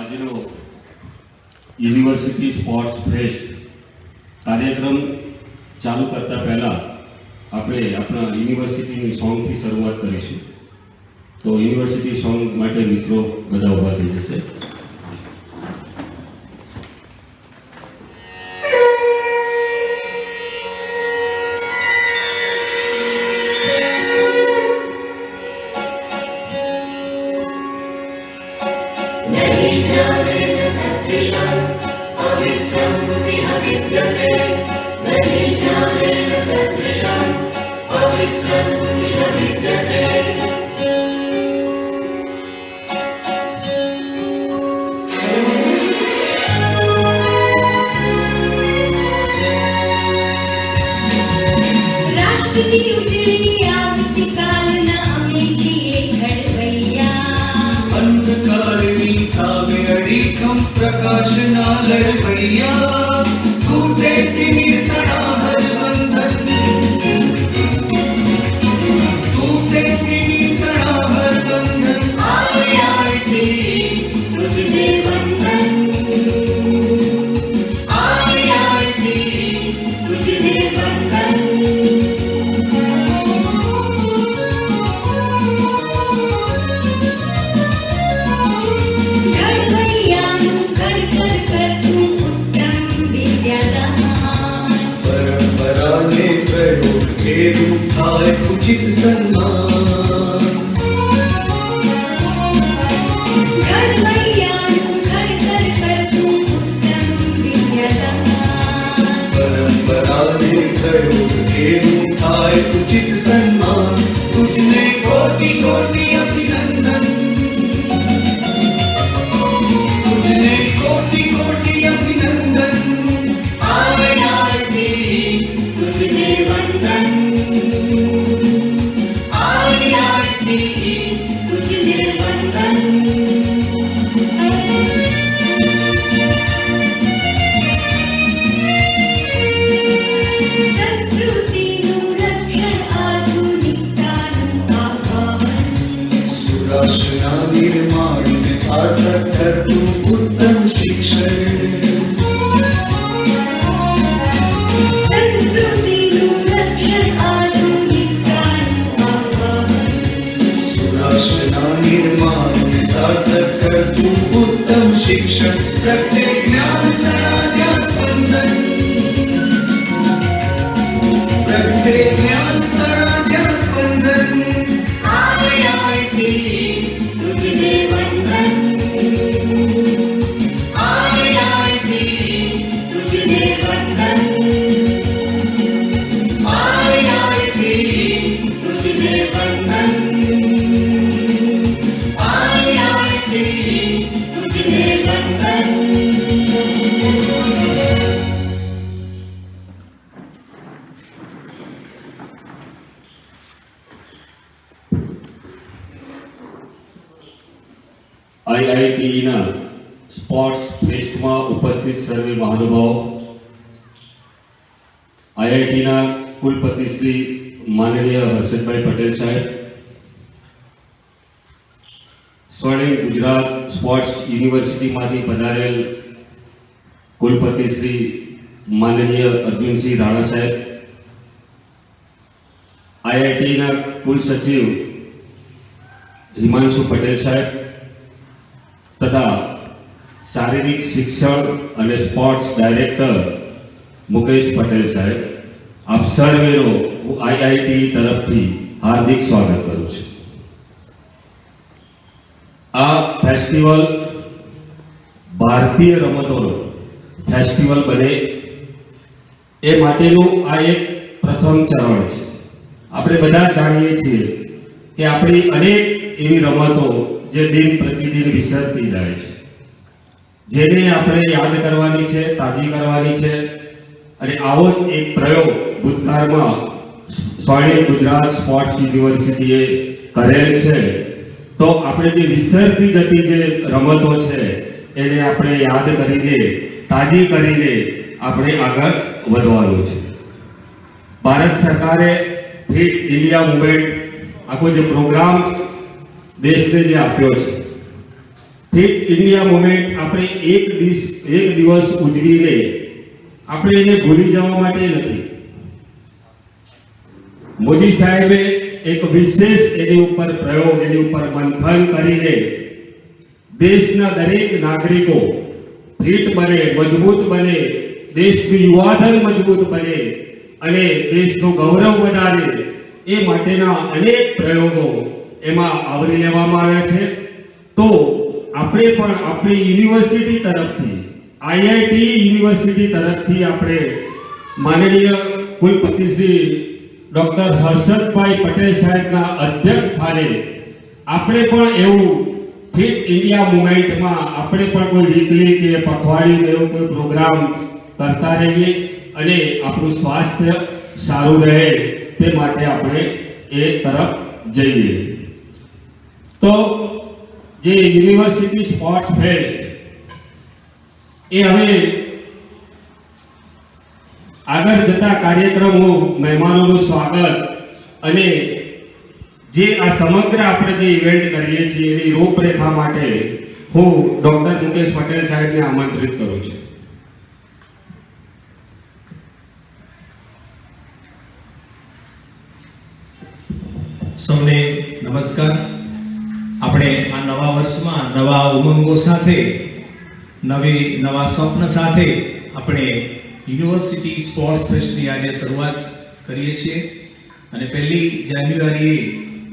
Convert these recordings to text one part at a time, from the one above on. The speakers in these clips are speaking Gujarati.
આજનો યુનિવર્સિટી સ્પોર્ટ્સ ફેસ્ટ કાર્યક્રમ ચાલુ કરતા પહેલા આપણે આપણા યુનિવર્સિટીની સોંગથી શરૂઆત કરીશું. તો યુનિવર્સિટી સોંગ માટે મિત્રો બધા ઉભા થઈ જશે. प्रकाश नालय भैया टूटे तड़ा हर बंधन टूटे तड़ा हर बंधन आया थी तुझे बंधन आया थी तुझे बंधन उचित सम्मान परंपरा ने करो थाय उचित सम्मान तुझने कोटि कोटि अभिनंदन तुझने कोटि कोटि अभिनंदन आया थी तुझे वंदन निर्माण में सार्थक कर तू उत्तम शिक्षण सुराशना निर्माण में सार्थक कर तू उत्तम शिक्षण प्रत्येक ज्ञान तड़ा स्पंदन प्रत्येक ज्ञान तड़ा स्पंदन आया थी तुझे वंदन आया थी तुझे वंदन आया थी तुझे वंदन आया थी तुझे वंदन. આઈઆઈટીના સ્પોર્ટ્સ ફેસ્ટમાં ઉપસ્થિત સર્વે મહાનુભાવો, આઈઆઈટીના કુલપતિ શ્રી માનનીય હર્ષદભાઈ પટેલ સાહેબ, સ્વર્ણિમ ગુજરાત સ્પોર્ટ્સ યુનિવર્સિટીમાંથી પધારેલ કુલપતિ શ્રી માનનીય અર્જુનસિંહ રાણા સાહેબ, આઈઆઈટીના કુલસચિવ હિમાંશુ પટેલ સાહેબ તથા શારીરિક શિક્ષણ અને સ્પોર્ટ્સ ડાયરેક્ટર મુકેશ પટેલ સાહેબ, આપ સર્વેનો હું આઈઆઈટી તરફથી હાર્દિક સ્વાગત કરું છું. આ ફેસ્ટિવલ ભારતીય રમતોનો ફેસ્ટિવલ બને એ માટેનું આ એક પ્રથમ ચરણ છે. આપણે બધા જાણીએ છીએ કે આપણી અનેક એવી રમતો જે દિન પ્રતિદિન વિસરતી જાય છે, જેને આપણે યાદ કરવાની છે, તાજી કરવાની છે. અને આવો જ એક પ્રયોગ ભૂતકાળમાં સ્વર્ણિમ ગુજરાત સ્પોર્ટ્સ યુનિવર્સિટીએ કરેલ છે. તો આપણે જે વિસરતી જતી જે રમતો છે એને આપણે યાદ કરીને, તાજી કરીને આપણે આગળ વધવાનું છે. ભારત સરકારે ફિટ ઇન્ડિયા મુવમેન્ટ આખો જે પ્રોગ્રામ દેશને જે આપ્યો છે ફિટ ઇન્ડિયા મુવમેન્ટ આપણે એક દિવસ ઉજવીને આપણે એને ભૂલી જવા માટે નથી. મોદી સાહેબે એક વિશેષ એની ઉપર પ્રયોગ, એની ઉપર મંથન કરીને દેશના દરેક નાગરિકો ફિટ બને, મજબૂત બને, દેશનું યુવાધન મજબૂત બને અને દેશનું ગૌરવ વધારે, એ માટેના અનેક પ્રયોગો એમાં આવરી લેવામાં આવ્યા છે. તો આપણે પણ આપણી યુનિવર્સિટી તરફથી, આઈઆઈટી યુનિવર્સિટી તરફથી આપણે માનનીય કુલપતિ શ્રી ડોક્ટર હર્ષદભાઈ પટેલ સાહેબના અધ્યક્ષ સ્થાને આપણે પણ એવું ફિટ ઇન્ડિયા મુવમેન્ટમાં આપણે પણ કોઈ વીકલી કે પખવાડિયું એવું કોઈ પ્રોગ્રામ કરતા રહીએ અને આપણું સ્વાસ્થ્ય સારું રહે તે માટે આપણે એ તરફ જઈએ. તો જે યુનિવર્સિટી સ્પોર્ટ્સ ફેસ્ટ એ હવે આગળ જતા કાર્યક્રમો, મહેમાનોનું સ્વાગત અને જે આ સમગ્ર આપણે જે ઇવેન્ટ કરીએ છીએ એની રૂપરેખા માટે હું ડોક્ટર મુકેશ પટેલ સાહેબને આમંત્રિત કરું છું. સૌને નમસ્કાર. આપણે આ નવા વર્ષમાં નવા ઉમંગો સાથે, નવા સ્વપ્ન સાથે આપણે યુનિવર્સિટી સ્પોર્ટ્સ ફેસ્ટની આજે શરૂઆત કરીએ છીએ અને 1 જાન્યુઆરીએ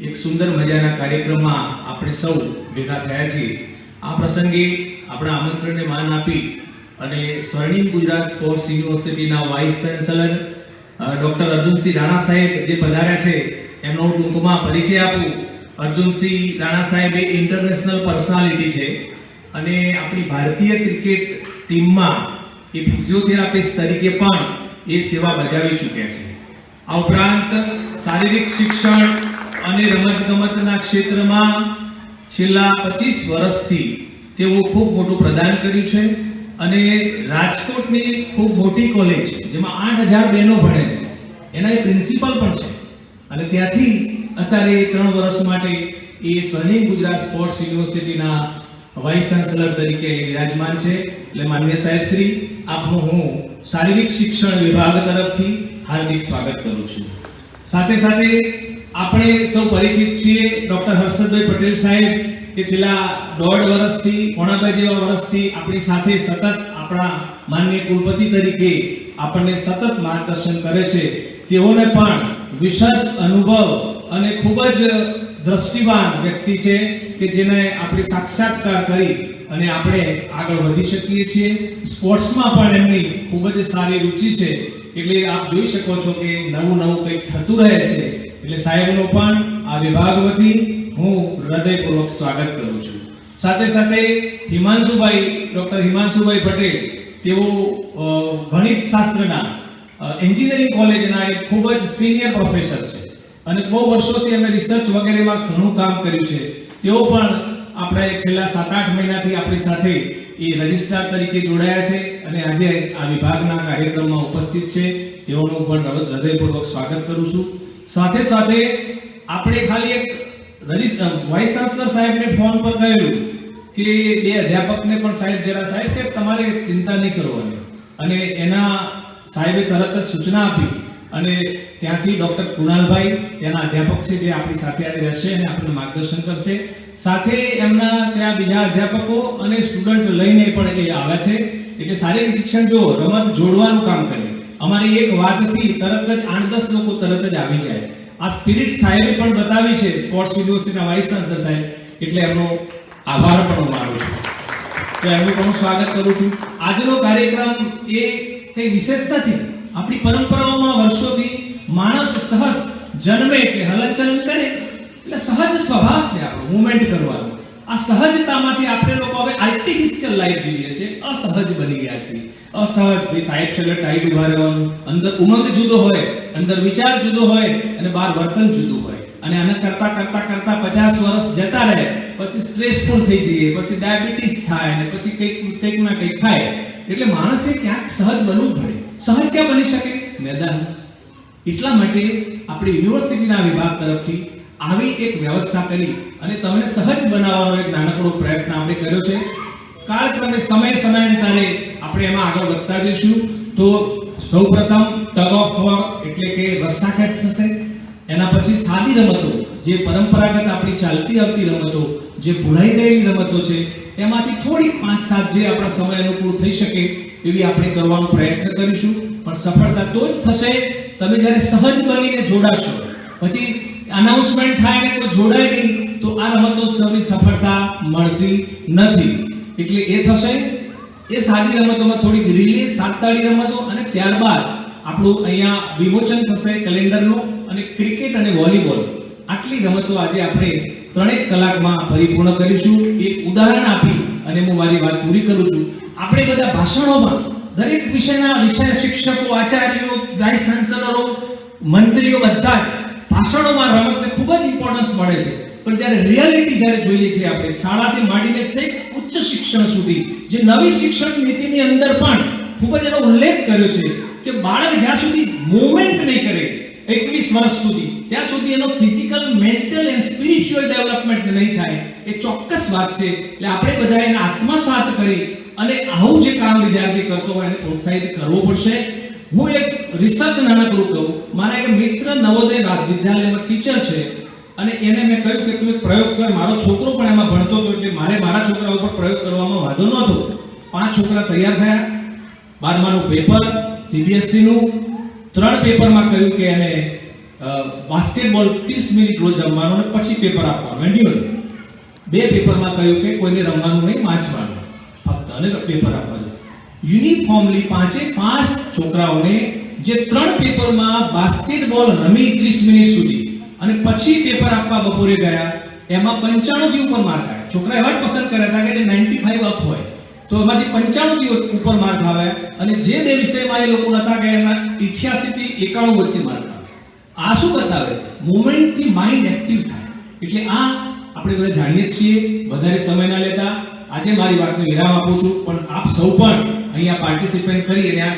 એક સુંદર મજાના કાર્યક્રમમાં આપણે સૌ ભેગા થયા છીએ. આ પ્રસંગે આપણા આમંત્રણને માન આપી અને સ્વર્ણિમ ગુજરાત સ્પોર્ટ્સ યુનિવર્સિટીના vice chancellor doctor Arjunsinh Rana સાહેબ જે પધાર્યા છે એમનો ટૂંકમાં પરિચય આપું. અર્જુનસિંહ રાણા સાહેબ એ ઇન્ટરનેશનલ પર્સનાલિટી છે અને આપણી ભારતીય ક્રિકેટ ટીમમાં એ ફિઝિયોથેરાપિસ્ટ તરીકે પણ એ સેવા બજાવી ચૂક્યા છે. આ ઉપરાંત શારીરિક શિક્ષણ અને રમતગમતના ક્ષેત્રમાં છેલ્લા 25 વર્ષથી તેઓ ખૂબ મોટું પ્રદાન કર્યું છે અને રાજકોટની ખૂબ મોટી કોલેજ જેમાં 8000 બહેનો ભણે છે એના એ પ્રિન્સિપલ પણ છે અને ત્યાંથી અત્યારે 3 વર્ષ માટે એ સ્વર્ણિમ ગુજરાત સ્પોર્ટ્સ યુનિવર્સિટીના વાઇસ ચાન્સેલર તરીકે વિરાજમાન છે. એટલે માનનીય સાહેબ શ્રી, આપનું હું શારીરિક શિક્ષણ વિભાગ તરફથી હાર્દિક સ્વાગત કરું છું. સાથે સાથે આપણે સૌ પરિચિત છીએ ડોક્ટર હર્ષદભાઈ પટેલ સાહેબ કે છેલ્લા 1.5 વર્ષથી, 2.5 જેવા વર્ષથી આપણી સાથે સતત આપણા માનનીય કુલપતિ તરીકે આપણને સતત માર્ગદર્શન કરે છે. તેઓને પણ વિશદ અનુભવ અને ખૂબ જ દ્રષ્ટિવાન વ્યક્તિ છે કે જેને આપણે સાક્ષાત્કાર કરી અને આપણે આગળ વધી શકીએ છીએ. સ્પોર્ટ્સમાં પણ એમની ખૂબ જ સારી રુચિ છે એટલે આપ જોઈ શકો છો કે નવું કંઈક થતું રહે છે. એટલે સાહેબનો પણ આ વિભાગ વતી હું હૃદયપૂર્વક સ્વાગત કરું છું. સાથે સાથે ડોક્ટર હિમાંશુભાઈ પટેલ, તેઓ ગણિત શાસ્ત્રના એન્જિનિયરિંગ કોલેજના એક ખૂબ જ સિનિયર પ્રોફેસર છે અને બહુ વર્ષોથી એમણે રિસર્ચ વગેરેમાં ઘણું કામ કર્યું છે. તેઓ પણ આપણે છેલ્લા 7-8 મહિનાથી આપણી સાથે એ રજિસ્ટ્રાર તરીકે જોડાયા છે અને આજે આ વિભાગના કાર્યક્રમમાં ઉપસ્થિત છે. તેઓનું પણ હૃદયપૂર્વક સ્વાગત કરું છું. સાથે સાથે આપણે ખાલી એક વાઇસ ચાન્સલર સાહેબને ફોન પર કહેલું કે 2 અધ્યાપકને પણ સાહેબ કે તમારે ચિંતા નહીં કરવાની, અને એના સાહેબે તરત જ સૂચના આપી અને ત્યાંથી ડોક્ટર કૃણાલભાઈ તેના અધ્યાપક છે જે આપણી સાથે આજે રહેશે અને આપણને માર્ગદર્શન કરશે. સાથે એમના ત્યાં બીજા અધ્યાપકો અને સ્ટુડન્ટ લઈને પણ એ આવ્યા છે. એટલે શારીરિક શિક્ષણ જો રમત જોડવાનું કામ કરે, અમારી એક વાતથી તરત જ 8-10 લોકો તરત જ આવી જાય. આ સ્પિરિટ સાહેબે પણ બતાવી છે, સ્પોર્ટ્સ યુનિવર્સિટીના વાઇસ ચાન્સલર સાહેબ, એટલે એમનો આભાર પણ માનું છું. તો એમનું પણ સ્વાગત કરું છું. આજનો કાર્યક્રમ એ કંઈ વિશેષ નથી. આપણી પરંપરાઓમાં વર્ષોથી માણસ સહજ જન્મે કે હલનચલન કરે એટલે સહજ સ્વભાવ છે આપણો મૂવમેન્ટ કરવાનો. આ સહજતામાંથી આપણે લોકો હવે આર્ટિફિશિયલ લાઈફ જીવીએ છીએ, અસહજ બની ગયા છીએ. અસહજ ભાઈ સાહેબ છેલ્લે ટાઈટ ઉભા રહેવાનું, અંદર ઉમંગ જુદો હોય, અંદર વિચાર જુદો હોય અને બહાર વર્તન જુદું હોય. અને આને કરતા 50 વર્ષ જતા રહે પછી સ્ટ્રેસફુલ થઈ જઈએ, પછી ડાયાબિટીસ થાય અને પછી કંઈક ના કંઈક થાય. એટલે માણસે ક્યાંક સહજ બનવું પડે. સહજ ક્યાં બની શકે? મેદાન. એટલા માટે આપણે યુનિવર્સિટીના વિભાગ તરફથી આવી એક વ્યવસ્થા કરી અને તમને સહજ બનાવવાનો એક નાનકડો પ્રયત્ન આપણે કર્યો છે. કાળક્રમે સમયાંતરે આપણે એમાં આગળ વધતા જઈશું. તો સૌપ્રથમ ટગ ઓફ વોર એટલે કે રસ્સાખેંચ થશે. એના પછી સાદી રમતો, જે પરંપરાગત આપણી ચાલતી આવતી રમતો, જે ભૂલાઈ ગયેલી રમતો છે, એમાંથી થોડીક 5-7 જે આપણા સમય અનુકૂળ થઈ શકે એવી આપણે કરવાનો પ્રયત્ન કરીશું. પણ સફળતા તો જ થશે તમે જ્યારે સહજ બનીને જોડાશો. પછી અનાઉન્સમેન્ટ થાય ને કોઈ જોડાય નહીં તો આ રમતોત્સવની સફળતા મળતી નથી. એટલે એ થશે. એ સાદી રમતોમાં થોડીક રીલે, સાતતાળી રમતો અને ત્યારબાદ આપણું અહીંયા વિમોચન થશે કેલેન્ડરનું, અને ક્રિકેટ અને વોલીબોલ આટલી રમતો આજે આપણે 3 કલાકમાં પરિપૂર્ણ કરીશું. એક ઉદાહરણ આપી અને હું મારી વાત પૂરી કરું છું. આપણે બધા ભાષણોમાં દરેક વિષય શિક્ષકો, આચાર્યો, વાઇસ ચાન્સલરો, મંત્રીઓ બધા જ ભાષણોમાં રમતને ખૂબ જ ઇમ્પોર્ટન્સ મળે છે. પણ જ્યારે રિયાલિટી જ્યારે જોઈએ છીએ આપણે શાળાથી માંડીને છેક ઉચ્ચ શિક્ષણ સુધી, જે નવી શિક્ષણ નીતિની અંદર પણ ખૂબ જ એનો ઉલ્લેખ કર્યો છે કે બાળક જ્યાં સુધી મૂવમેન્ટ નહીં કરે 21 વર્ષ સુધી, ત્યાં સુધી એનો physical, mental and spiritual development નહીં થાય. એ ચોક્કસ વાત છે. એટલે આપણે બધા એને આત્મસાત કરી અને આવું જે કામ વિદ્યાર્થી કરતો હોય એને પ્રોત્સાહિત કરવો પડશે. હું એક રિસર્ચ નાનકડું કહું. મારા એક મિત્ર નવોદય વિદ્યાલયમાં ટીચર છે અને એને મેં કહ્યું કે તું એક પ્રયોગ કર. મારો છોકરો પણ એમાં ભણતો હતો એટલે મારે મારા છોકરા ઉપર પ્રયોગ કરવામાં વાંધો નહોતો. 5 છોકરા તૈયાર થયા. 12માનું પેપર CBSE નું 3 પેપરમાં કહ્યું કે એને બાસ્કેટબોલ 30 મિનિટ રોજ રમવાનું અને પછી પેપર આપવાનું એન્યુઅલ. 2 પેપરમાં કહ્યું કે કોઈને રમવાનું નહીં, વાંચવાનું ફક્ત અને પેપર આપવાનું. યુનિફોર્મલી 5 છોકરાઓને જે 3 પેપરમાં બાસ્કેટબોલ રમી 30 મિનિટ સુધી અને પછી પેપર આપવા બપોરે ગયા, એમાં 95 થી ઉપર માર્ક આવ્યા. છોકરા એવા જ પસંદ કર્યા હતા કે 95 અપ હોય, તો એમાંથી 95 થી ઉપર માર્ક આવ્યા. અને જે 2 વિષયમાં એ લોકો નતા ગયા એમાં 88 થી 91 વચ્ચે માર્ક આવ્યા. આ શું બતાવે છે? મુવમેન્ટ થી માઇન્ડ એક્ટિવ થાય. એટલે આ આપણે બધા જાણીએ છીએ. વધારે સમય ના લેતા આજે મારી વાતને વિરામ આપું છું. પણ આપ સૌ પણ અહીંયા પાર્ટિસિપેટ કરી અને આ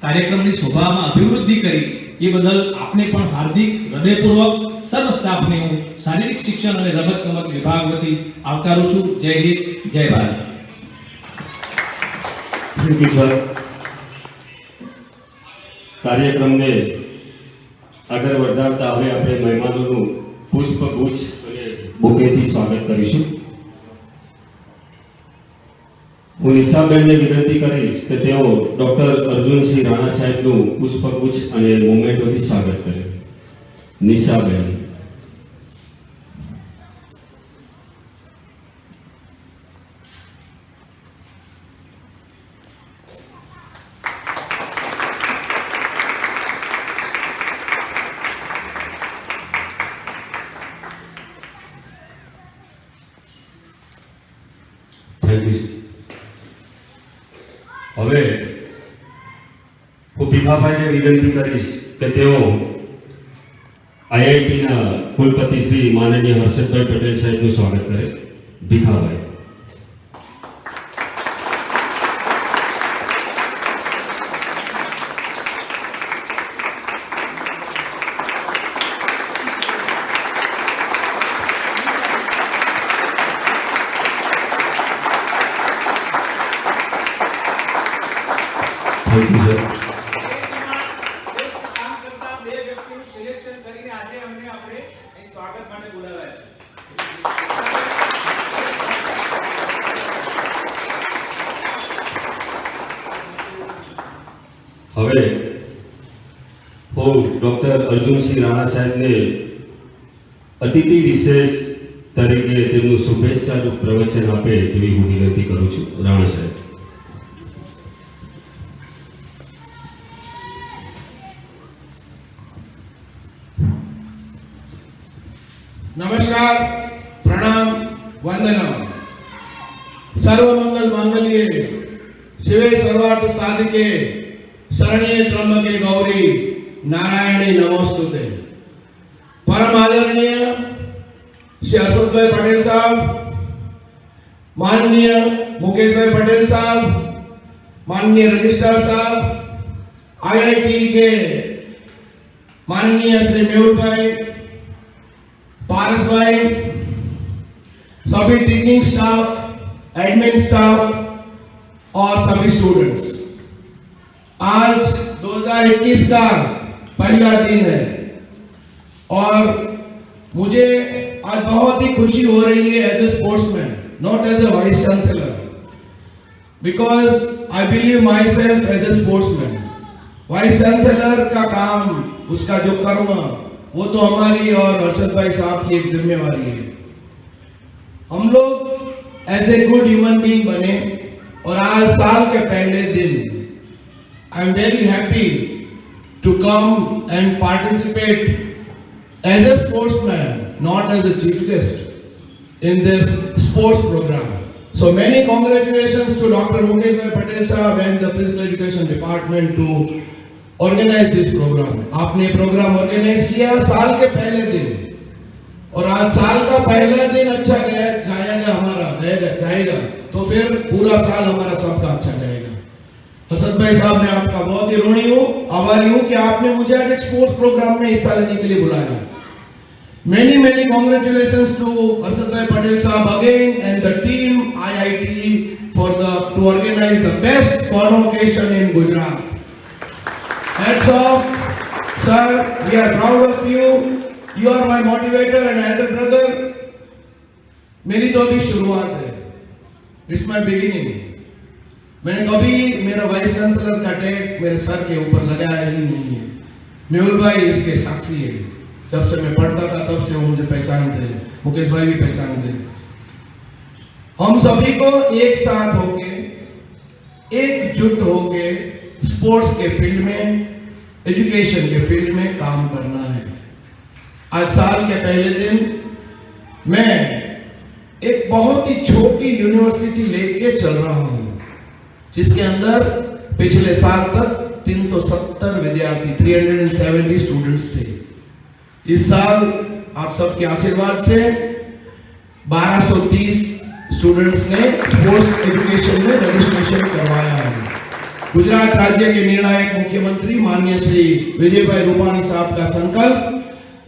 કાર્યક્રમની શોભામાં અભિવૃદ્ધિ કરી એ બદલ આપને પણ હાર્દિક હૃદયપૂર્વક સર્વ સ્ટાફને હું શારીરિક શિક્ષણ અને રમતગમત વિભાગ વતી આવકારું છું. જય હિન્દ, જય ભારત. Thank you sir. કાર્યક્રમને આગળ વધારતા હવે આપણે મહેમાનોનું પુષ્પગુચ્છ અને બુકેથી સ્વાગત કરીશું. હું નિશાબેનને વિનંતી કરીશ કે તેઓ ડોક્ટર અર્જુનસિંહ રાણા સાહેબનું પુષ્પગુચ્છ અને મોમેન્ટોથી સ્વાગત કરે. નિશાબેન. Thank you. હવે હું ભીખાભાઈને વિનંતી કરીશ કે તેઓ IITના કુલપતિ શ્રી માનનીય હર્ષદભાઈ પટેલ સાહેબનું સ્વાગત કરે. ભીખાભાઈ. Thank you sir. કામ કરતા 2 વ્યક્તિનું સિલેક્શન કરીને આજે અમને આપણે અહીં સ્વાગત માટે બોલાવ્યા છે. હવે હું ડોક્ટર અર્જુનસિંહ રાણા સાહેબને અતિથિ વિશેષ તરીકે તેમનું શુભેચ્છાનું પ્રવચન આપે તેવી હું વિનંતી કરું છું. રાણા સાહેબ. नमस्कार, प्रणाम, वंदना. सर्वमंगल मांगल्ये शिवे सर्वार्थ साधिके शरण्ये त्र्यंबके गौरी नारायणी नमोस्तुते. परम आदरणीय श्री हर्षदभाई पटेल साहब, माननीय मुकेश भाई पटेल साहब, माननीय रजिस्ट्रार साहब, IIT के माननीय श्री मेहुल भाई, पारस भाई, सभी टीचिंग स्टाफ, एडमिन स्टाफ और सभी स्टूडेंट्स, आज 2021 का पहला दिन है और मुझे आज बहुत ही खुशी हो रही है as a sportsman, not as a vice chancellor, because I believe myself as a sportsman. Vice chancellor का काम, उसका जो कर्म, वो तो हमारी और अर्शद भाई साहब की एक जिम्मेवारी है। हम लोग as a good human being बने और आज साल के पहले दिन I am very happy to come and participate as a sportsman, not as a chief guest in this sports program. So many congratulations to Dr. Mukesh Bhai Patel Sahab and the Physical Education Department to organize this program. आपने प्रोग्राम ऑर्गेनाइज किया साल के पहले दिन और आज साल का पहला दिन अच्छा गया जाएगा, हमारा जाएगा तो फिर पूरा साल हमारा सबका अच्छा जाएगा। हसद भाई साहब, मैं आपका बहुत ही ऋणी हूँ, आभारी हूँ कि आपने मुझे आज एक स्पोर्ट्स प्रोग्राम में हिस्सा लेने के लिए बुलाया। Many congratulations to Arshad Bhai Patel Sahab again and the team IIT to organize the best convocation in Gujarat. Hats off, sir. We are proud of you. You are my motivator and elder brother. मेरी तो अभी शुरुआत है. It's my beginning. मैंने कभी मेरा वाइस चांसलर का टैग मेरे सर के ऊपर लगाया ही नहीं है. मेहुल भाई इसके साक्षी है. जब से मैं पढ़ता था तब से वो मुझे पहचानते हैं, मुकेश भाई भी पहचानते हैं। हम सभी को एक साथ होके, एकजुट होके स्पोर्ट्स के फील्ड में, एजुकेशन के फील्ड में काम करना है। आज साल के पहले दिन मैं एक बहुत ही छोटी यूनिवर्सिटी लेके चल रहा हूं, जिसके अंदर पिछले साल तक 370 विद्यार्थी, 370 स्टूडेंट्स थे। इस साल आप सबके आशीर्वाद से 1230 स्टूडेंट्स ने स्पोर्ट्स एजुकेशन में रजिस्ट्रेशन करवाया है। गुजरात राज्य के निर्णायक मुख्यमंत्री माननीय श्री विजय भाई रूपाणी साहब का संकल्प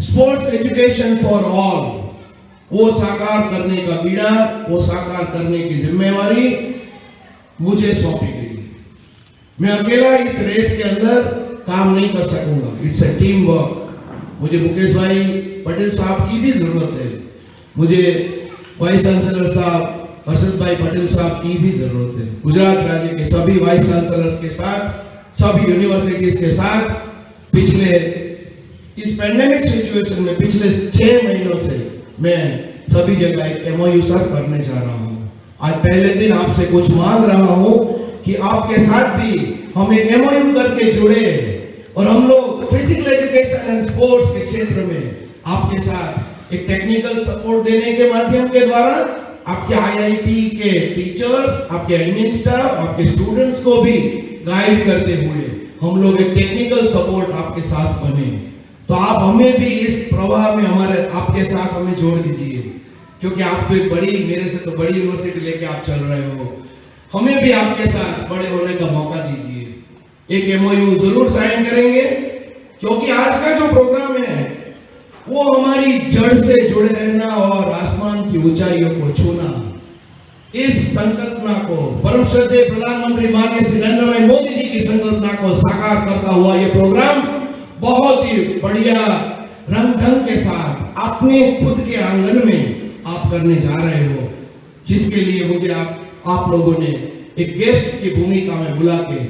स्पोर्ट्स एजुकेशन फॉर ऑल, वो साकार करने का बीड़ा, वो साकार करने की जिम्मेवारी मुझे सौंपी गई। मैं अकेला इस रेस के अंदर काम नहीं कर सकूंगा, इट्स ए टीम वर्क। मुझे मुकेश भाई पटेल साहब की भी जरूरत है, मुझे वाइस चांसलर साहब अर्शद भाई पटेल साहब की भी जरूरत है। गुजरात राज्य के सभी वाइस चांसलर्स के साथ, सभी यूनिवर्सिटीज के साथ पिछले इस पैंडेमिक सिचुएशन में पिछले 6 महीनों से मैं सभी जगह एक एमओयू सर करने जा रहा हूं। आज पहले दिन आपसे कुछ मांग रहा हूं कि आपके साथ भी हम एक एमओयू करके जुड़े और हम लोग फिजिकल एजुकेशन एंड स्पोर्ट्स के क्षेत्र में आपके साथ एक टेक्निकल सपोर्ट देने के माध्यम के द्वारा आपके आईआईटी के टीचर्स, आपके एडमिन स्टाफ, आपके स्टूडेंट्स को भी गाइड करते हुए हम लोग एक टेक्निकल सपोर्ट आपके साथ बने। तो आप हमें भी इस प्रवाह में हमारे आपके साथ हमें जोड़ दीजिए, क्योंकि आप तो एक बड़ी, मेरे से तो बड़ी यूनिवर्सिटी लेके आप चल रहे हो, हमें भी आपके साथ बड़े होने का मौका दीजिए। एक एमओयू जरूर साइन करेंगे, क्योंकि आज का जो प्रोग्राम है वो हमारी जड़ से जुड़े रहना और आसमान की ऊंचाइयों को छूना, इस संकल्पना को, परम श्रद्धेय प्रधानमंत्री माननीय श्री नरेंद्र भाई मोदी जी की संकल्पना को साकार करता हुआ ये प्रोग्राम बहुत ही बढ़िया रंग ढंग के साथ अपने खुद के आंगन में आप करने जा रहे हो, जिसके लिए मुझे आप लोगों ने एक गेस्ट की भूमिका में बुला के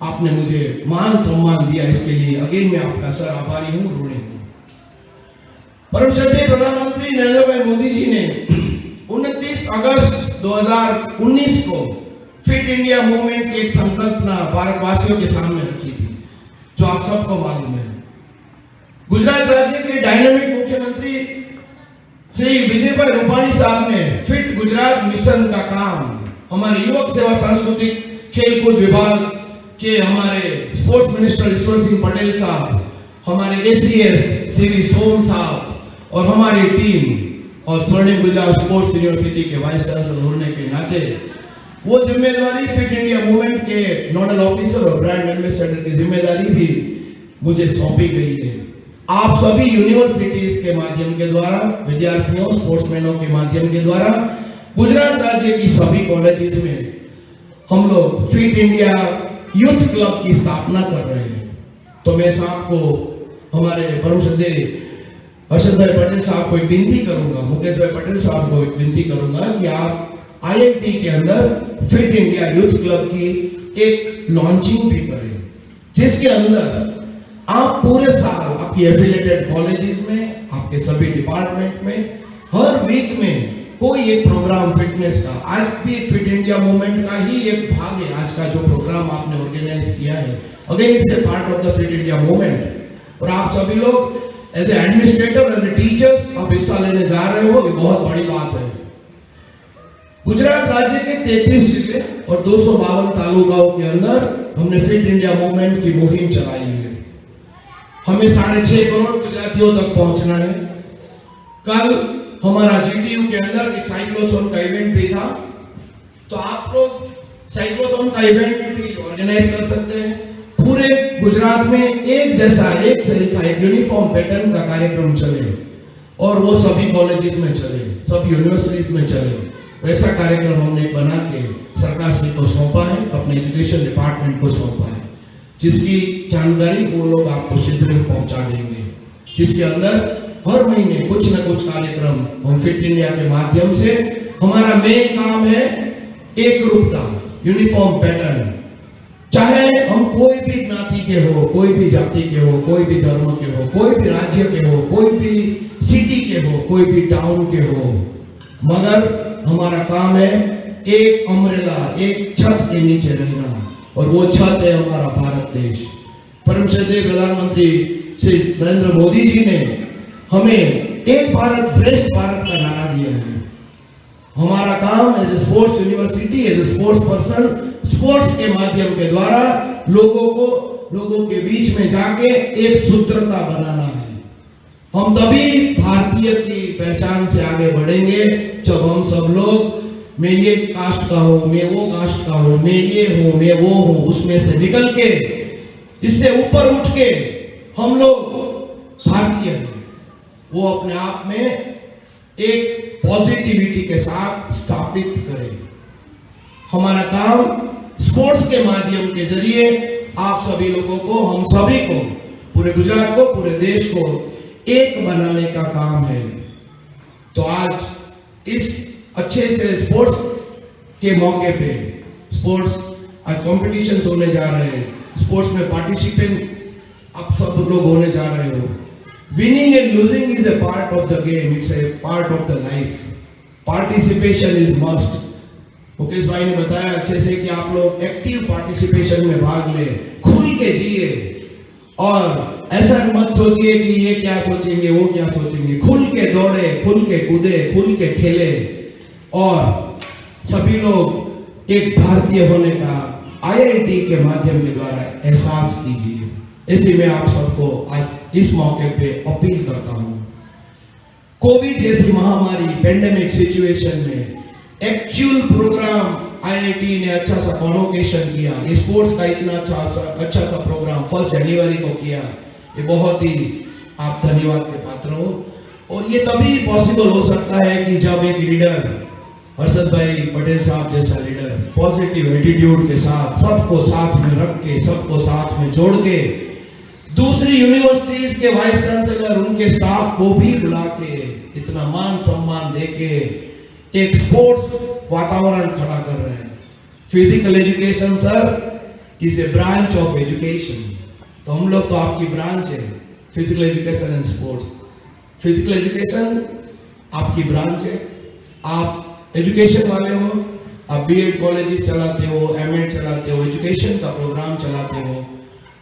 आपने मुझे मान सम्मान दिया। इसके लिए अगेन मैं आपका सर आभारी हूं, ऋणी हूं। परम श्रद्धेय प्रधानमंत्री नरेंद्र भाई मोदी जी ने 29 अगस्त 2019 को फिट इंडिया मूवमेंट की एक संकल्पना भारतवासियों के सामने रखी थी, जो आप सबको मालूम है। गुजरात राज्य के डायनामिक मुख्यमंत्री श्री विजय भाई रूपाणी साहब ने फिट गुजरात मिशन का काम हमारे युवक सेवा सांस्कृतिक खेलकूद विभाग के हमारे स्पोर्ट्स मिनिस्टर ईश्वर सिंह पटेल साहब, हमारे एसीएस श्री सोम साहब और हमारी टीम और स्वर्णिम गुजरात स्पोर्ट्स यूनिवर्सिटी के वाइस चांसलर होने के नाते वो जिम्मेदारी फिट इंडिया मूवमेंट के नोडल ऑफिसर और ब्रांड एम्बेसडर की जिम्मेदारी भी मुझे सौंपी गई है। आप सभी यूनिवर्सिटीज के माध्यम के द्वारा, विद्यार्थियों, स्पोर्ट्समैनों के माध्यम के द्वारा गुजरात राज्य की सभी कॉलेजेस में हम लोग फिट इंडिया यूथ क्लब की स्थापना कर रहे हैं। तो मैं साहब को, हमारे परम श्रद्धेय हर्षद भाई पटेल साहब को एक विनती करूंगा, मुकेश भाई पटेल साहब को एक विनती करूंगा कि आप IIT के अंदर फिट इंडिया यूथ क्लब की एक लॉन्चिंग भी करें, जिसके अंदर आप पूरे साल आपकी एफिलिएटेड कॉलेजेस में, आपके सभी डिपार्टमेंट में हर वीक में कोई एक प्रोग्राम फिटनेस का, आज भी फिट इंडिया मूवमेंट का ही एक भाग है आज का जो प्रोग्राम आपने ऑर्गेनाइज किया है। Again it's a part of the fit India movement. और आप सभी लोग as a administrator and teachers आप हिस्सा लेने जा रहे हो, ये बहुत बड़ी बात है। गुजरात राज्य के 33 जिले और 252 तालुकाओं के अंदर हमने फिट इंडिया मूवमेंट की मुहिम चलाई है। हमें 6.5 करोड़ गुजरातियों तक पहुंचना है। कल हमारा GTU के अंदर एक साइक्लोथॉन का इवेंट भी था, तो आप लोग साइक्लोथॉन का इवेंट भी ऑर्गेनाइज कर सकते हैं। पूरे गुजरात में एक जैसा, एक तरीका, एक यूनिफॉर्म पैटर्न का कार्यक्रम चले और वो सभी कॉलेजेस में चले, सब यूनिवर्सिटीज में चले, वैसा कार्यक्रम हमने बना के सरकार श्री को सौंपा है, अपने एजुकेशन डिपार्टमेंट को सौंपा है, जिसकी जानकारी वो लोग आपको शीघ्र ही पहुंचा देंगे। जिसके अंदर हर महीने कुछ न कुछ कार्यक्रम हम फिट इंडिया के माध्यम से, हमारा मेन काम है एक रूपता, यूनिफॉर्म पैटर्न। चाहे हम कोई भी ज्ञाति के हो, कोई भी जाति के हो, कोई भी धर्म के हो, कोई भी राज्य के हो, कोई भी सिटी के हो, कोई भी टाउन के हो, मगर हमारा काम है एक अम्ब्रेला, एक छत के नीचे रहना, और वो छत है हमारा भारत देश। परम श्रद्धेय प्रधानमंत्री श्री नरेंद्र मोदी जी ने हमें एक भारत श्रेष्ठ भारत का नारा दिया है। हमारा काम as a sports university, as a sports person, sports के माध्यम के द्वारा लोगों के बीच में जाके एक सूत्रता बनाना है। हम तभी भारतीय की पहचान से आगे बढ़ेंगे जब हम सब लोग, मैं ये कास्ट का हूं, मैं वो कास्ट का हूं, मैं ये हूं, मैं वो हूं, उसमें से निकल के, इससे ऊपर उठ के हम लोग भारतीय हैं, वो अपने आप में एक पॉजिटिविटी के साथ स्थापित करें। हमारा काम स्पोर्ट्स के माध्यम के जरिए आप सभी लोगों को, हम सभी को, पूरे गुजरात को, पूरे देश को एक बनाने का काम है। तो आज इस अच्छे से स्पोर्ट्स के मौके पे, स्पोर्ट्स आज कॉम्पिटिशन होने जा रहे हैं, स्पोर्ट्स में पार्टिसिपेंट आप सब लोग होने जा रहे हो। Winning and losing is a part of the game. It's a part of the life. Participation is must. Mukesh भाई ने बताया अच्छे से कि आप लोग एक्टिव पार्टिसिपेशन में भाग ले, खुल के जिए, और ऐसा मत सोचिए कि ये क्या सोचेंगे, वो क्या सोचेंगे। खुल के दौड़े, खुल के कूदे, खुल के खेले, और सभी लोग एक भारतीय होने का IIT के माध्यम के द्वारा एहसास कीजिए। इसलिए मैं आप सबको आज इस मौके पे अपील करता हूं। कोविड जैसी महामारी, पेंडेमिक सिचुएशन में एक्चुअल प्रोग्राम IIT ने अच्छा सा कॉन्वोकेशन किया, स्पोर्ट्स का इतना अच्छा सा प्रोग्राम 1 जनवरी को किया, ये बहुत ही आप धन्यवाद के पात्र हो। और ये तभी पॉसिबल हो सकता है कि जब एक लीडर, हर्षद भाई पटेल साहब जैसा लीडर, पॉजिटिव एटीट्यूड के साथ, सबको साथ में रख के, सबको साथ में जोड़ के, दूसरी यूनिवर्सिटीज के वाइस चांसलर, उनके स्टाफ को भी बुला के, इतना मान सम्मान देके एक स्पोर्ट्स वातावरण खड़ा कर रहे हैं। Physical education sir is a branch of education, तो हम लोग तो आपकी ब्रांच है, physical education and sports. Physical education आपकी ब्रांच है, आप एजुकेशन वाले हो, आप BEd कॉलेजेस चलाते हो, M.Ed चलाते हो, एजुकेशन का प्रोग्राम चलाते हो,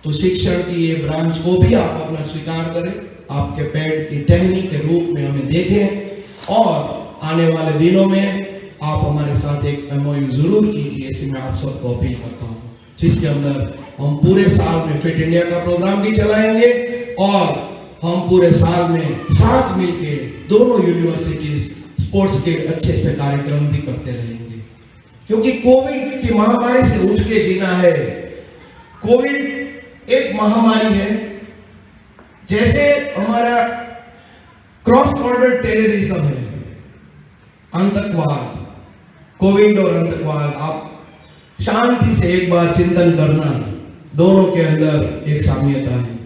तो शिक्षण की ये ब्रांच को भी आप अपना स्वीकार करें, आपके पेड़ की टहनी के रूप में हमें देखें, और आने वाले दिनों में आप हमारे साथ एक MOU जरूर कीजिए, ऐसे मैं आप सबको अपील करता हूँ, जिसके अंदर हम पूरे साल में फिट इंडिया का प्रोग्राम भी चलाएंगे, और हम पूरे साल में साथ मिलके दोनों यूनिवर्सिटीज स्पोर्ट्स के अच्छे से कार्यक्रम भी करते रहेंगे। क्योंकि कोविड की महामारी से उठ के जीना है। कोविड एक महामारी है, जैसे हमारा क्रॉस बॉर्डर टेररिज्म है, आतंकवाद, कोविड और आतंकवाद, आप शांति से एक बार चिंतन करना, दोनों के अंदर एक साम्यता है।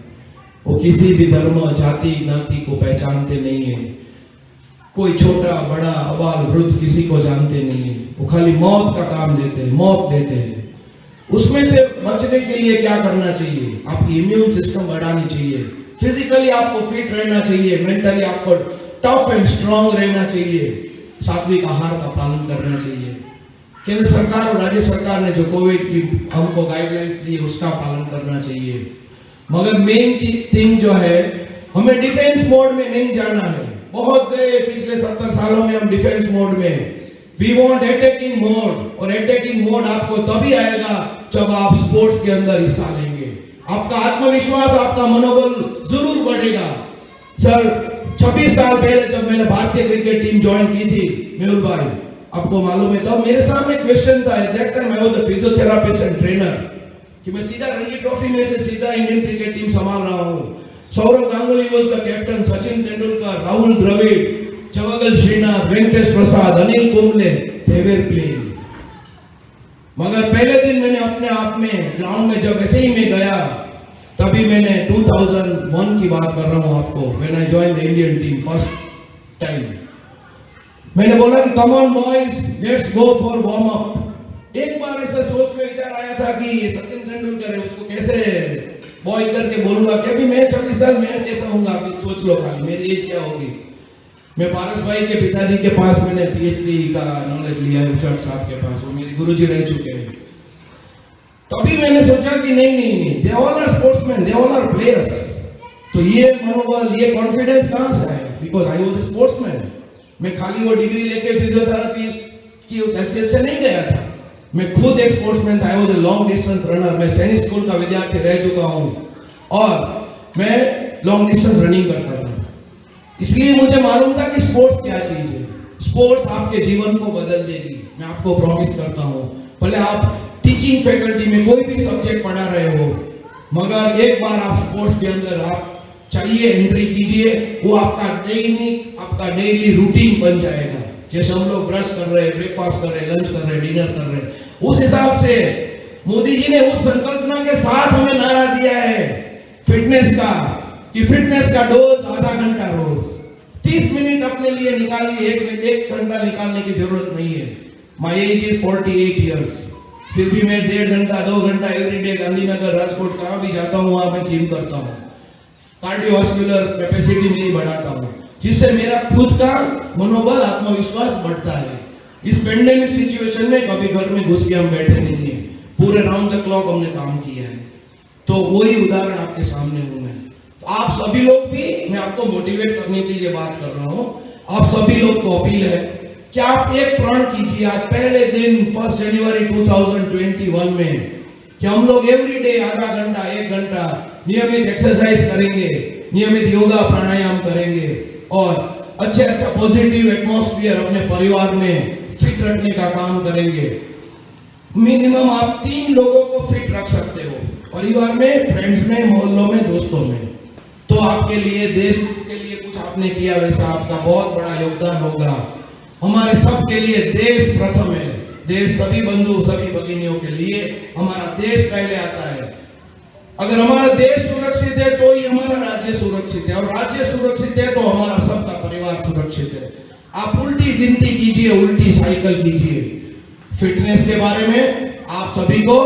वो किसी भी धर्म, जाति, ज्ञाति को पहचानते नहीं है। कोई छोटा बड़ा अबाल वृद्ध किसी को जानते नहीं है। वो खाली मौत का काम देते हैं, मौत देते हैं। उसमें से बचने के लिए क्या करना चाहिए? आपकी इम्यून सिस्टम बढ़ानी चाहिए, फिजिकली आपको फिट रहना चाहिए, मेंटली आपको टफ एंड स्ट्रांग रहना चाहिए, सात्विक आहार का पालन करना चाहिए। केंद्र सरकार और राज्य सरकार ने जो कोविड की हमको गाइडलाइंस दी उसका पालन करना चाहिए। मगर मेन थिंग जो है, हमें डिफेंस मोड में नहीं जाना है। बहुत गए पिछले 70 सालों में हम डिफेंस मोड में। वी वांट अटैकिंग मोड, और अटैकिंग मोड आपको तभी आएगा जब आप स्पोर्ट्स के अंदर हिस्सा लेंगे। आपका आत्मविश्वास, आपका मनोबल जरूर बढ़ेगा। सर 26 साल पहले जब मैंने भारतीय क्रिकेट टीम ज्वाइन की थी, मेहुल भाई आपको मालूम है, तब मेरे सामने क्वेश्चन था, that time I was a physiotherapist and trainer, कि मैं सीधा रणजी ट्रॉफी में से सीधा इंडियन क्रिकेट टीम संभाल रहा हूं। Sourav Ganguly was the captain, Sachin Tendulkar, Rahul Dravid, Javagal Srinath, Venkatesh Prasad, Anil Kumble, they were playing। मगर पहले दिन मैंने अपने आप में ग्राउंड में जब ऐसे ही मैं गया, तभी मैंने 2001 की बात कर रहा हूं आपको, when I joined the Indian team first time, मैंने बोला कि come on boys, let's go for warm up. एक बार ऐसा सोच में विचार आया था कि ये सचिन तेंदुलकर है, उसको कैसे बॉय करके बोलूंगा कि अभी मैं 26 साल, मैं कैसा होऊंगा? आप सोच लो खाली मेरी एज क्या होगी। मैं पारस भाई के पिताजी के पास मैंने पीएचडी का नॉलेज लिया है, उचट साहब के पास, वो मेरे गुरुजी रह चुके हैं। तभी मैंने सोचा कि नहीं, they all are sportsman, they all are players. तो ये मनोबल, ये कॉन्फिडेंस कहां से आया? Because I was a sportsman. मैं खाली वो डिग्री लेके फिजियोथेरेपी की हैसियत से नहीं गया था, मैं खुद एक स्पोर्ट्समैन था। आई was a long distance runner. मैं सैनिक स्कूल का विद्यार्थी रह चुका हूं और मैं लॉन्ग डिस्टेंस रनिंग करता था। इसलिए मुझे मालूम था कि स्पोर्ट्स क्या चीज है। स्पोर्ट्स आपके जीवन को बदल देगी, मैं आपको प्रॉमिस करता हूं। भले आप टीचिंग फैकल्टी में कोई भी सब्जेक्ट पढ़ा रहे हो, मगर एक बार आप स्पोर्ट्स के अंदर आप चाहिए एंट्री कीजिए, वो आपका डेली रूटीन बन जाएगा। जैसे हम लोग ब्रश कर रहे हैं, ब्रेकफास्ट कर रहे हैं, लंच कर रहे हैं, डिनर कर रहे हैं, उस हिसाब से मोदी जी ने उस संकल्पना के साथ हमें नारा दिया है फिटनेस का, कि फिटनेस का डोज आधा घंटा रोज, 30 मिनट अपने लिए निकालिए। 1 घंटा निकालने की जरूरत नहीं है। माई एज इज 48 ईयर्स, फिर भी मैं 1.5 घंटा 2 घंटा एवरी डे गांधीनगर, राजकोट, कहां भी जाता हूं वहां मैं जिम करता हूं, कार्डियोवास्कुलर कैपेसिटी मेरी बढ़ाता हूं, जिससे मेरा खुद का मनोबल, आत्मविश्वास बढ़ता है। इस पेंडेमिक सिचुएशन में कभी घर में घुस के हम बैठे नहीं है, पूरे राउंड द क्लॉक हमने काम किया है। तो वही उदाहरण आपके सामने हूं मैं। तो आप सभी लोग भी, मैं आपको मोटिवेट करने के लिए बात कर रहा हूं, आप सभी लोग को अपील है कि आप एक प्रण कीजिए आज पहले दिन 1 जनवरी 2021 में, कि हम लोग एवरी डे आधा घंटा 1 घंटा नियमित एक्सरसाइज करेंगे, नियमित योगा प्राणायाम करेंगे और अच्छा पॉजिटिव एटमॉस्फेयर अपने परिवार में फिट रखने का काम करेंगे। मिनिमम आप 3 लोगों को फिट रख सकते हो, परिवार में, फ्रेंड्स में, मोहल्लों में, दोस्तों में। तो आपके लिए, देश के लिए कुछ आपने किया, वैसा आपका बहुत बड़ा योगदान होगा। हमारे सब के लिए देश प्रथम है। देश सभी बंधु, सभी भगिनियों के लिए हमारा देश पहले आता है। अगर हमारा देश सुरक्षित है तो ही हमारा राज्य सुरक्षित है, और राज्य सुरक्षित है तो हमारा सबका परिवार सुरक्षित है। आप उल्टी गिनती कीजिए, उल्टी साइकिल कीजिए। फिटनेस के बारे में आप सभी को,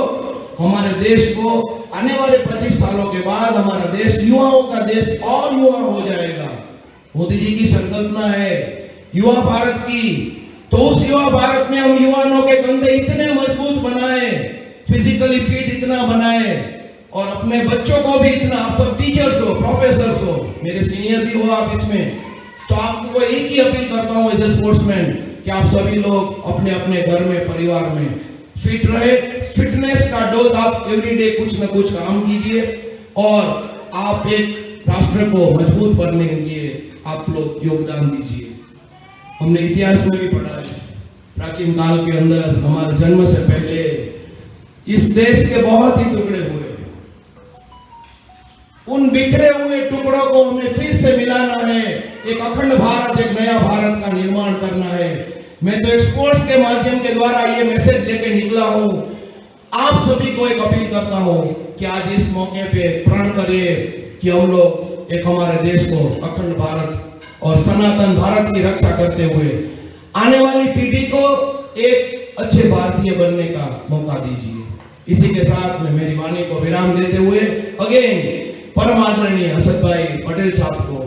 हमारे देश को आने वाले 25 सालों के बाद हमारा देश युवाओं का देश और युवा हो जाएगा। मोदी जी की संकल्पना है युवा भारत की, तो उस युवा भारत में हम युवाओं के कंधे इतने मजबूत बनाए, फिजिकली फिट इतना बनाए, और अपने बच्चों को भी इतना, आप सब टीचर्स हो, प्रोफेसर्स हो, मेरे सीनियर भी हो आप इसमें, तो आपको एक ही अपील करता हूं एज ए स्पोर्ट्समैन कि आप सभी लोग अपने अपने घर में, परिवार में फिट रहे। फिटनेस का डोज आप एवरीडे कुछ न कुछ काम कीजिए, और आप एक राष्ट्र को मजबूत करने के लिए आप लोग योगदान दीजिए। हमने इतिहास में भी पढ़ा है, प्राचीन काल के अंदर हमारे जन्म से पहले इस देश के बहुत ही टुकड़े हुए। उन बिखरे हुए टुकड़ों को हमें फिर से मिलाना है, एक अखंड भारत, एक नया भारत का निर्माण करना है। मैं तो एक स्पोर्ट्स के माध्यम के द्वारा ये मैसेज लेके निकला हूँ। आप सभी को एक अपील करता हूँ कि आज इस मौके पे प्रण करिए कि हम लोग एक हमारे देश को अखंड भारत और सनातन भारत की रक्षा करते हुए आने वाली पीढ़ी को एक अच्छे भारतीय बनने का मौका दीजिए। इसी के साथ मैं मेरी वाणी को विराम देते हुए अगेन परम आदरणीय असद भाई पटेल साहब को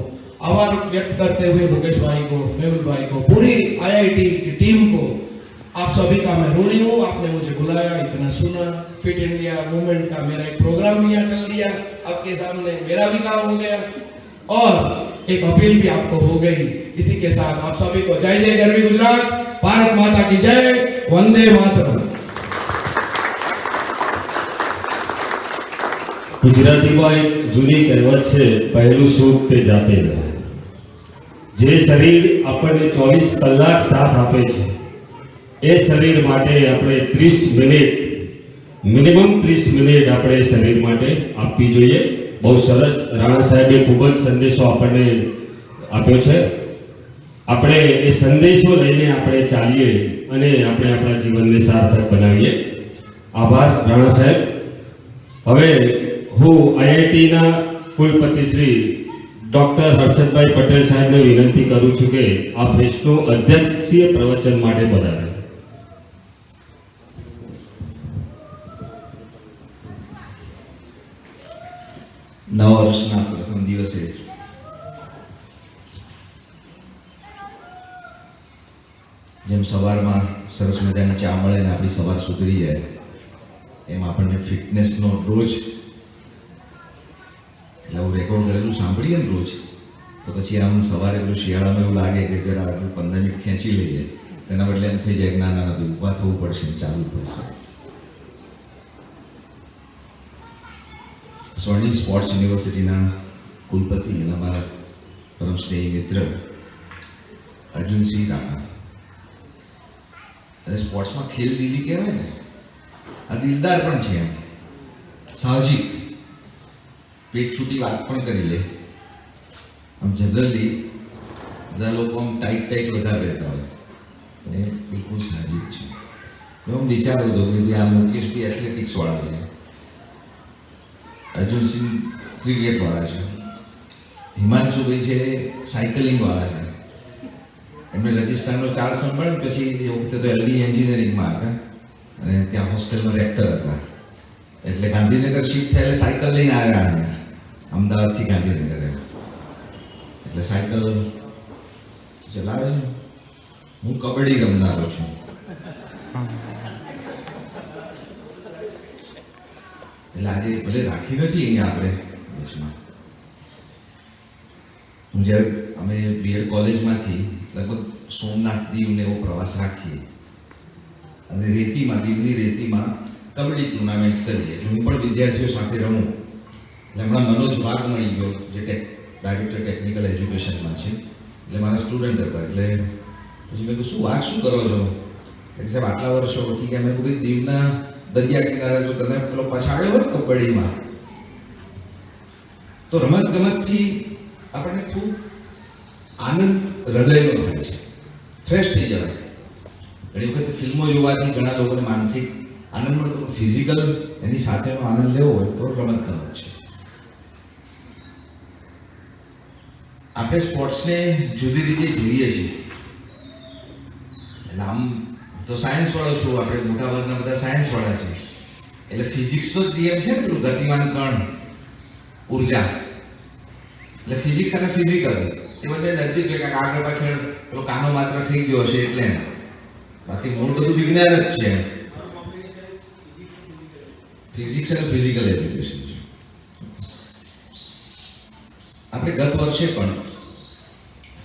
आभार व्यक्त करते हुए मुकेश भाई को, मेहुल भाई को, पूरी आईआईटी की टीम को, आप सभी का मैं ऋणी हूँ। आपने मुझे बुलाया, इतना सुना, फिट इंडिया मूवमेंट का मेरा एक प्रोग्राम भी यहाँ चल दिया, आपके सामने मेरा भी काम हो गया और एक अपील भी आपको हो गई। इसी के साथ आप सभी को जय जय गरवी गुजरात, भारत माता की जय, वंदे मातरम। ગુજરાતીમાં એક જૂની કહેવત છે, પહેલું સુખ તે જાતે રહે. જે શરીર આપણને 24 કલાક સાથ આપે છે એ શરીર માટે આપણે 30 મિનિટ મિનિમમ 30 મિનિટ આપણે શરીર માટે આપવી જોઈએ. બહુ સરસ રાણા સાહેબે ખૂબ જ સંદેશો આપણને આપ્યો છે. આપણે એ સંદેશો લઈને આપણે ચાલીએ અને આપણે આપણા જીવનને સાર્થક બનાવીએ. આભાર રાણા સાહેબ. હવે હું આઈઆઈટીના કુલપતિ શ્રી ડોક્ટર હર્ષદભાઈ પટેલ સાહેબને વિનંતી કરું છું કે આ ફેસ્ટનું અધ્યક્ષીય પ્રવચન માટે પધારે. નવા વર્ષના પ્રથમ દિવસે જેમ સવારમાં સરસ મજાની ચા મળે ને આપણી સવાર સુધરી જાય, એમ આપણને ફિટનેસનો રોજ એટલે હું રેકોર્ડ કરેલું સાંભળીએ ને રોજ તો પછી આમ સવારે પેલું શિયાળામાં એવું લાગે કે જરા આટલું 15 મિનિટ ખેંચી લઈએ, તેના બદલે એમ થઈ જાય કે ના ના ના ઊભા થવું પડશે, ચાલવું પડશે. સ્વર્ણિમ સ્પોર્ટ્સ યુનિવર્સિટીના કુલપતિ અને અમારા પરમ સ્નેહી મિત્ર અર્જુનસિંહ રાણા. અને સ્પોર્ટ્સમાં ખેલ દિલી કહેવાય ને, આ દિલદાર પણ છે. એમ સાહજિક પેટ છૂટી વાત પણ કરી લે. આમ જનરલી બધા લોકો આમ ટાઈટ વધારે રહેતા હોય, અને બિલકુલ સાહજિક છે. હું વિચારતો હતો કે આ મુકેશ બી એથ્લેટિક્સ વાળા છે, અર્જુનસિંહ ક્રિકેટ વાળા છે, હિમાંશુભાઈ છે સાયકલિંગ વાળા છે. એમને રાજસ્થાનનો ચાર સંભાળ પછી એ વખતે તો એલવી એન્જિનિયરિંગમાં હતા અને ત્યાં હોસ્ટેલમાં રેક્ટર હતા. એટલે ગાંધીનગર શિફ્ટ થયા એટલે સાયકલ લઈને આવ્યા અહીંયા અમદાવાદથી ગાંધીનગર. એટલે સાયકલ ચલાવે છે. હું કબડ્ડી રમનારો છું. એટલે આજે ભલે રાખી નથી અહીંયા આપણે દેશમાં. હું જ્યારે અમે બીએડ કોલેજમાંથી લગભગ સોમનાથ દીવને એવો પ્રવાસ રાખીએ અને રેતીમાં, દીવની રેતીમાં કબડ્ડી ટુર્નામેન્ટ કરીએ. એટલે હું પણ વિદ્યાર્થીઓ સાથે રમું. એટલે હમણાં મનોજ વાઘ મળી ગયો, જે ડાયરેક્ટર ટેકનિકલ એજ્યુકેશનમાં છે, એટલે મારા સ્ટુડન્ટ હતા. એટલે પછી મેં કહ્યું શું વાઘ શું કરો છો? એટલે સાહેબ આટલા વર્ષો ઓળખી ગયા. મેં કહ્યું દીવના દરિયા કિનારે જો તને પેલો પછાડ્યો હોય કબડ્ડીમાં, તો રમત ગમતથી આપણને ખૂબ આનંદ હૃદયનો થાય છે, ફ્રેશ થઈ જવાય. ઘણી વખત ફિલ્મો જોવાથી ઘણા લોકોને માનસિક આનંદ મળતો, ફિઝિકલ એની સાથેનો આનંદ લેવો હોય તો રમત ગમત છે. આપણે સ્પોર્ટ્સને જુદી રીતે જોઈએ છીએ. એટલે આમ તો સાયન્સ વાળો છું, આપણે મોટાભાગના બધા સાયન્સ વાળા છે. એટલે ફિઝિક્સ તો નિયમ છે ને, પેલું ગતિમાન કણ, ઉર્જા. એટલે ફિઝિક્સ અને ફિઝિકલ એ બધા નજદીક કાંઈક આગળ પાછળ પેલો કાનો માત્ર થઈ ગયો હશે એટલે. બાકી મૂળ બધું વિજ્ઞાન જ છે. ફિઝિક્સ અને ફિઝિકલ એજ્યુકેશન છે. આપણે ગત વર્ષે પણ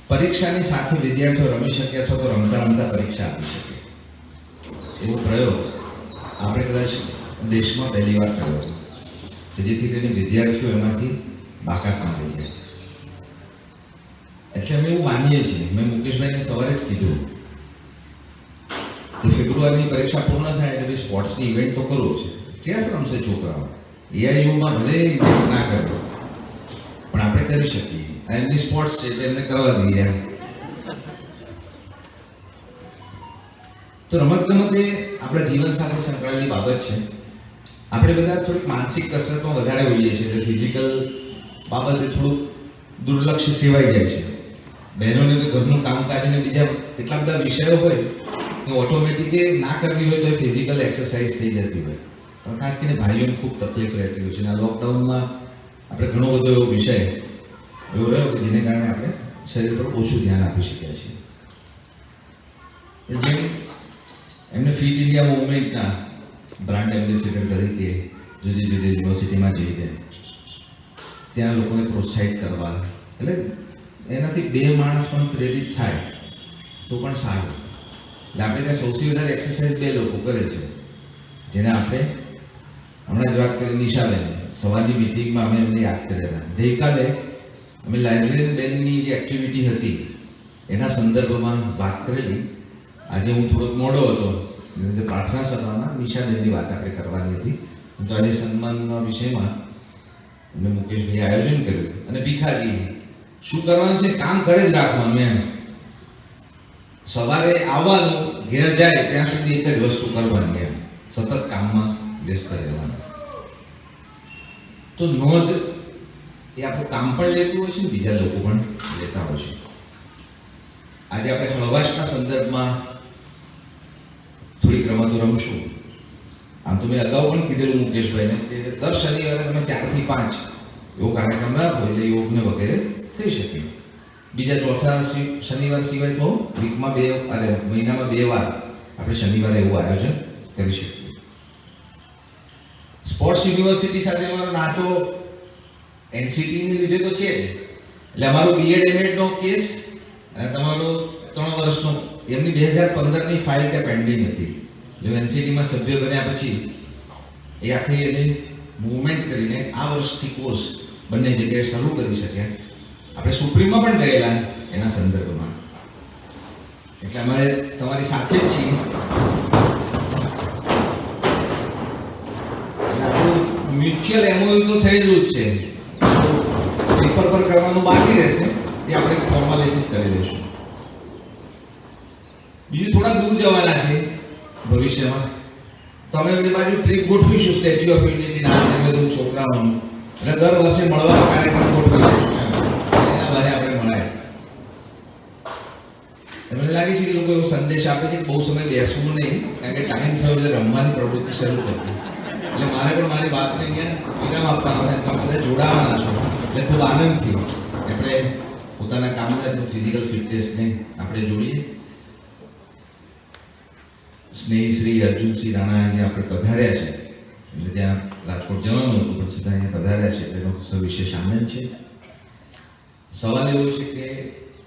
પરીક્ષાની સાથે વિદ્યાર્થીઓ રમી શકે અથવા તો રમતા રમતા પરીક્ષા આપી શકે એવો પ્રયોગ આપણે કદાચ દેશમાં પહેલી વાર કર્યો, જેથી કરીને વિદ્યાર્થીઓ એમાંથી બાકાત ના થઈ જાય. એટલે અમે એવું માનીએ છીએ, મેં મુકેશભાઈને સવારે જ કીધું કે ફેબ્રુઆરીની પરીક્ષા પૂર્ણ થાય એટલે સ્પોર્ટ્સની ઇવેન્ટ તો કરવું છે. ચેસ રમશે છોકરાઓ, એઆઈયુમાં ભલે ના કર્યો કરી શકીએ. આ એમની સ્પોર્ટ્સ છે એટલે એમને કરવા દઈએ એમ. તો રમતગમત એ આપણા જીવન સાથે સંકળાયેલી બાબત છે. આપણે બધા થોડીક માનસિક કસરતમાં વધારે હોઈએ છીએ એટલે ફિઝિકલ બાબતે થોડુંક દુર્લક્ષ્ય સેવાઈ જાય છે. બહેનોને તો ઘરનું કામકાજ અને બીજા કેટલા બધા વિષયો હોય તો ઓટોમેટિક ના કરવી હોય તો ફિઝિકલ એક્સરસાઇઝ થઈ જતી હોય, પણ ખાસ કરીને ભાઈઓને ખૂબ તકલીફ રહેતી હોય છે. અને આ લોકડાઉનમાં આપણે ઘણો બધો એવો વિષય એવો રહ્યો કે જેને કારણે આપણે શરીર પર ઓછું ધ્યાન આપી શક્યા છીએ. જેમ એમને ફિટ ઇન્ડિયા મુવમેન્ટના બ્રાન્ડ એમ્બેસેડર તરીકે જુદી જુદી યુનિવર્સિટીમાં જઈને ત્યાં લોકોને પ્રોત્સાહિત કરવા, એટલે એનાથી બે માણસ પણ પ્રેરિત થાય તો પણ સારું. એટલે આપણે ત્યાં સૌથી વધારે એક્સરસાઇઝ બે લોકો કરે છે, જેને આપણે હમણાં જ વાત કરી નિશાબેન. સવારની મિટિંગમાં અમે એમને યાદ કરેલા. ગઈકાલે અમે લાઇબ્રેરી બેનની જે એક્ટિવિટી હતી એના સંદર્ભમાં વાત કરેલી. આજે હું થોડોક મોડો હતો, પ્રાર્થના સભામાં નિશાબેનની વાત આપણે કરવાની હતી. તો આજે સન્માનના વિષયમાં અમે મુકેશભાઈ આયોજન કર્યું. અને ભીખાજી શું કરવાનું છે, કામ કરે જ રાખવાનું એમ. સવારે આવવાનું, ઘેર જાય ત્યાં સુધી એક જ વસ્તુ કરવાની એમ, સતત કામમાં વ્યસ્ત રહેવાનું. તો નોંધ એ આપણું કામ પણ લેતું હોય છે ને બીજા લોકો પણ લેતા હોય છે. આજે આપણે હળવાશના સંદર્ભમાં થોડીક રમતો રમશું. આમ તો મેં અગાઉ પણ કીધેલું મુકેશભાઈને કે દર શનિવારે તમે 4 થી 5 એવો કાર્યક્રમ રાખો એટલે યોગને વગેરે થઈ શકે. બીજા ચોથા શનિવાર સિવાય તો વીકમાં મહિનામાં 2 વાર આપણે શનિવારે એવું આયોજન કરી શકીએ. સ્પોર્ટ્સ યુનિવર્સિટી સાથે અમારો નાતો એનસીટીને લીધે તો છે જ. એટલે અમારો બીએડ એમએડનો કેસ અને તમારો 3 વર્ષનો એમની 2015ની ફાઇલ ત્યાં પેન્ડિંગ હતી. જો એનસીટીમાં સભ્ય બન્યા પછી એ આખી એની મૂવમેન્ટ કરીને આ વર્ષથી કોર્સ બંને જગ્યાએ શરૂ કરી શક્યા. આપણે સુપ્રીમમાં પણ ગયેલા એના સંદર્ભમાં. એટલે અમારે તમારી સાથે જ છીએ. એટલે આપણું મ્યુચ્યુઅલ એમઓયુ તો થયેલું જ છે. પેપર પર કરવાનું બાકી રહેશે, એ આપણે ફોર્માલિટીઝ કરી લઈશું. બીજું થોડા દૂર જવાના છે ભવિષ્યમાં, તો અમે બધી બાજુ ટ્રીપ ગોઠવીશું સ્ટેચ્યુ ઓફ યુનિટી ના બધું છોકરાઓનું. એટલે દર વર્ષે મળવાનો કાર્યક્રમ ગોઠવી લઈશું. એના બારે આપણે મળાય. મને લાગે છે કે લોકો એવો સંદેશ આપે છે કે બહુ સમય બેસવું નહીં, કારણ કે ટાઈમ થયો એટલે રમવાની પ્રવૃત્તિ શરૂ કરવી. એટલે મારે પણ મારી વાતને અહીંયા વિરામ આપવાનો છે. તમે બધા જોડાવાના છો એટલે ખૂબ આનંદથી આપણે પોતાના કામના ફિઝિકલ ફિટનેસને આપણે જોડીએ. સ્નેહી શ્રી અર્જુનસિંહ રાણા અહીંયા આપણે પધાર્યા છે, એટલે ત્યાં રાજકોટ જવાનું હતું પણ છતાં અહીંયા પધાર્યા છે એટલે એનો સવિશેષ આનંદ છે. સવાલ એવો છે કે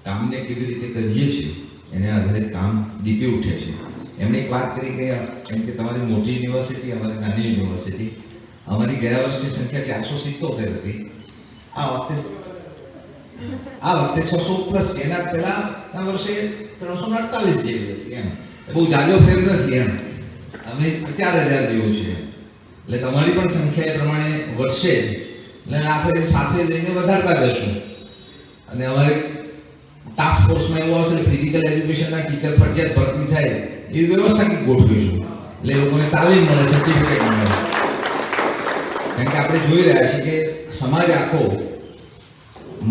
કામને કેવી રીતે કરીએ છીએ એને આધારિત કામ દીપી ઉઠે છે. એમણે એક વાત કરી કે કેમ કે તમારી મોટી યુનિવર્સિટી, અમારી નાની યુનિવર્સિટી, અમારી ગયા વર્ષની સંખ્યા 477 હતી. આ વખતે 600 પ્લસ. એના પહેલાના વર્ષે 348 જેવી હતી. એમ બહુ જાજો ફેર નથી. એમ અમે 4000 જેવું છે. એટલે તમારી પણ સંખ્યા એ પ્રમાણે વર્ષે જ, એટલે આપણે સાથે લઈને વધારતા રહેશું. અને અમારે ટાસ્ક ફોર્સમાં એવું આવશે ફિઝિકલ એજ્યુકેશનના ટીચર ફરજિયાત ભરતી થાય એવી વ્યવસ્થા કંઈક ગોઠવીશું. એટલે એ લોકોને તાલીમ મળે, સર્ટિફિકેટ મળે. કારણ કે આપણે જોઈ રહ્યા છીએ કે સમાજ આખો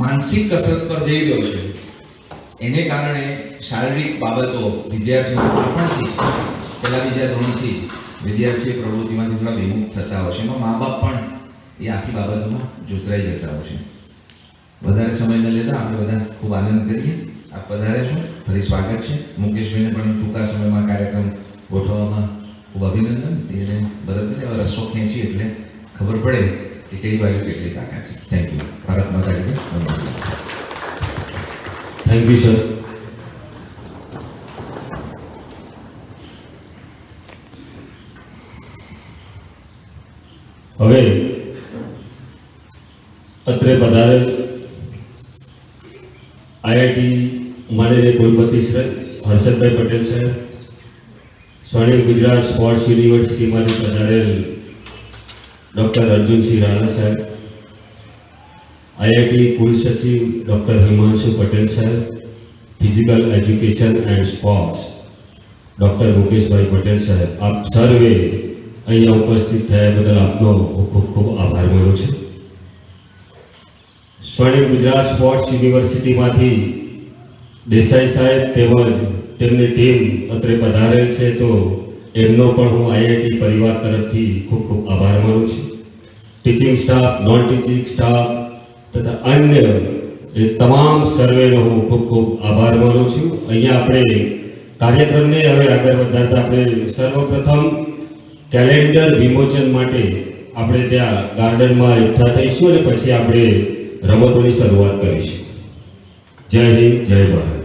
માનસિક કસરત પર જઈ રહ્યો છે. એને કારણે શારીરિક બાબતો વિદ્યાર્થીઓ બાળપણથી પહેલા બીજા ધોરણથી વિદ્યાર્થીઓ પ્રવૃત્તિમાંથી થોડા વિમુખ થતા હોય છે. એમાં મા બાપ પણ એ આખી બાબતોમાં જોતરાઈ જતા હોય છે. વધારે સમય ન લેતા આપણે બધા ખૂબ આનંદ કરીએ. આપ પધારે છો, ફરી સ્વાગત છે. મુકેશભાઈને પણ ટૂંકા સમયમાં કાર્યક્રમ ગોઠવવામાં ખૂબ અભિનંદન. એને બરાબર હવે રસ્તો ખેંચી એટલે ખબર પડે કે કઈ બાજુ કેટલી તાકાત છે. Thank you. ભારત માતા કી જય. Thank you sir. હવે અત્રે પધારેલ આઈઆઈટી ઉમાનેરી કુલપતિ શ્રી હર્ષદભાઈ પટેલ સાહેબ, સ્વર્ણિમ ગુજરાત સ્પોર્ટ્સ યુનિવર્સિટીમાંથી પધારેલ ડૉક્ટર અર્જુનસિંહ રાણા સાહેબ, આઈઆઈટી કુલસચિવ ડૉક્ટર હિમાંશુ પટેલ સાહેબ, physical education and sports doctor Mukeshbhai Patel સાહેબ, આપ સર્વે અહીંયા ઉપસ્થિત થયા બદલ આપનો હું ખૂબ ખૂબ આભાર માનું છું. સ્વર્ણિમ ગુજરાત સ્પોર્ટ્સ યુનિવર્સિટીમાંથી દેસાઈ સાહેબ તેમજ તેમની ટીમ અત્રે પધારેલ છે, તો એમનો પણ હું આઈઆઈટી પરિવાર તરફથી ખૂબ ખૂબ આભાર માનું છું. Teaching staff, non teaching staff તથા અન્ય એ તમામ સર્વેનો હું ખૂબ ખૂબ આભાર માનું છું. અહીંયા આપણે કાર્યક્રમને હવે આગળ વધારતા આપણે સર્વપ્રથમ કેલેન્ડર વિમોચન માટે આપણે ત્યાં ગાર્ડનમાં એકઠા થઈશું અને પછી આપણે રમતોની શરૂઆત કરીશું. જય હિન્દ, જય ભારત.